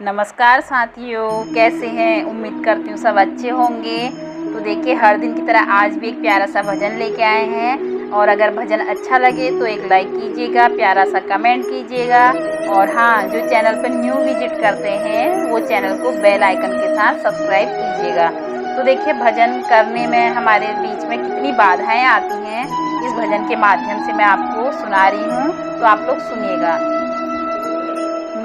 नमस्कार साथियों, कैसे हैं। उम्मीद करती हूँ सब अच्छे होंगे। तो देखिए, हर दिन की तरह आज भी एक प्यारा सा भजन लेके आए हैं। और अगर भजन अच्छा लगे तो एक लाइक कीजिएगा, प्यारा सा कमेंट कीजिएगा। और हाँ, जो चैनल पर न्यू विजिट करते हैं वो चैनल को बेल आइकन के साथ सब्सक्राइब कीजिएगा। तो देखिए, भजन करने में हमारे बीच में कितनी बाधाएं आती हैं, इस भजन के माध्यम से मैं आपको सुना रही हूँ। तो आप लोग सुनिएगा।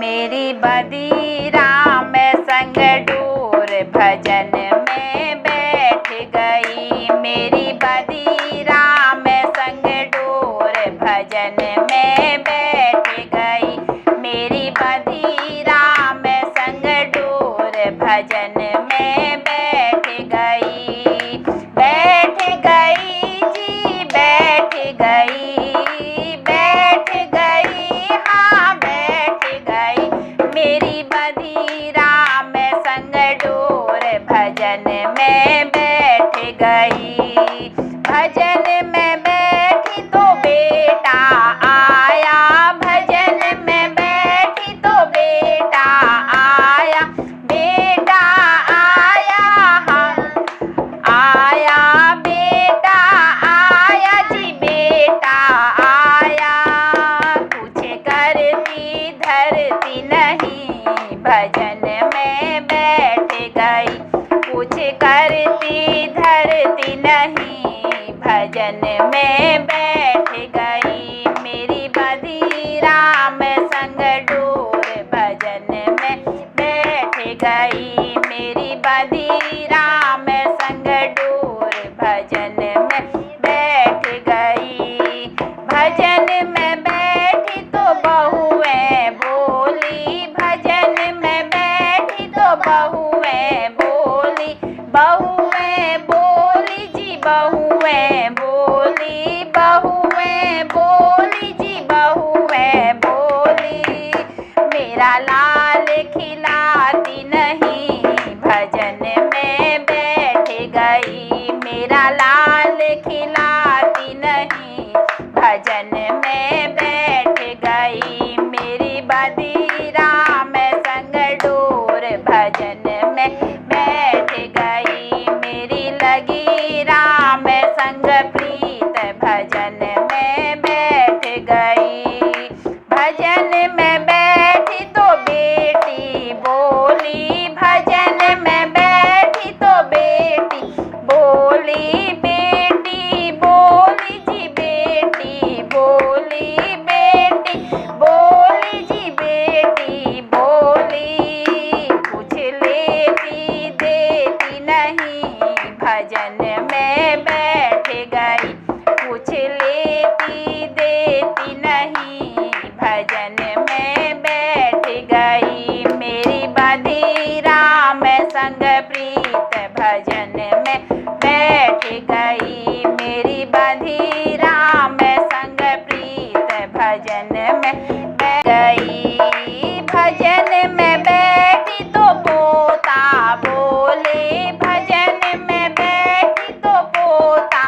मेरी बदीरा में संग डोर भजन में बैठ गई। मेरी बदीरा में संग डोर भजन में बैठ गई। मेरी बदीरा में संग डोर भजन में बैठ गई। बैठ गई जी, बैठ गई, बैठ गई, हाँ बैठ गई। मेरी बदीरा में संग डोर भजन में बैठ गई। भजन में बैठी तो बेटा आया। भजन में बैठी तो बेटा आया। बेटा आया, हाँ आया, बेटा आया जी, बेटा आया। कुछ करती धरती नहीं, भजन में बैठ गई। कुछ करती धरती नहीं, भजन में बैठ गई। मेरी बदीरा में संग डोर भजन में बैठ गई। मेरी बदीरा में संग डोर भजन में बैठ गई। भजन में बैठी तो बहुएं बोली। भजन में बैठी तो बहुएं बोली। बहुएं बोली जी, बहुएं बोली। बहुएं बोली जी, बहुएं बोली। मेरा लाल खिलाती नहीं, भजन में बैठ गई। मेरा लाल खिलाती नहीं, भजन में बैठ गई। मेरी बदीरा में संग डोर भजन में बैठ गई। मेरी लगीरा में संग प्रीत भजन में बैठ गई। भजन में बैठी तो बेटी बोली। भजन में बैठी तो बेटी बोली। बेटी बोली जी, बेटी बोली। बेटी बोली जी, बेटी बोली। कुछ लेती देती नहीं, भजन में बैठ गई। कुछ लेती देती नहीं, भजन में बैठ गई। मेरी बदीरा में संग प्रीत भजन में बैठ गई। मेरी बदीरा में संग प्रीत भजन में बैठ गई। भजन में बैठी तो पोता बोले। भजन में बैठी तो पोता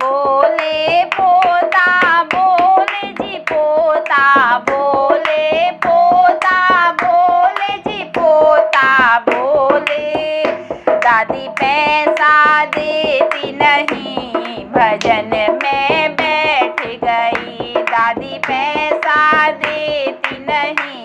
बोले। पोता बोले जी, पोता बोले। पोता बोले जी, पोता बोले। दादी पैसा देती नहीं, भजन में बैठ गई। दादी पैसा देती नहीं,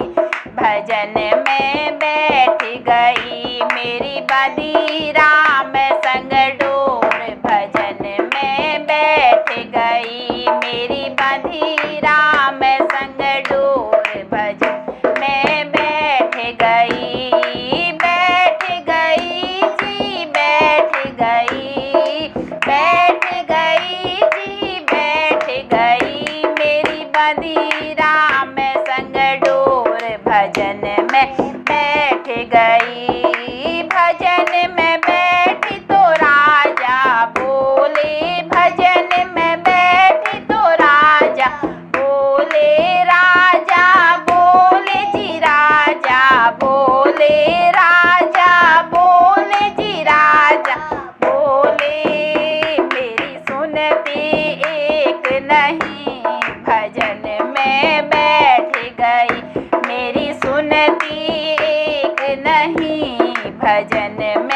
भजन में बैठ गई। मेरी बदीरा में संग डोर भजन में बैठ गई। मेरी बदीरा में संग डोर भजन में बैठ गई। बैठ गई जी, बैठ गई, बैठ गई जी, बैठ गई। मेरी बदीरा में संग डोर भजन में बैठ गई। भजन में बैठी तो राजा बोले। भजन में बैठी तो राजा बोले। राजा बोले जी, राजा बोले। राजा बोले जी, राजा बोले। मेरी सुनती एक नहीं, भजन में बैठ गई। मेरी सुनती एक भजन में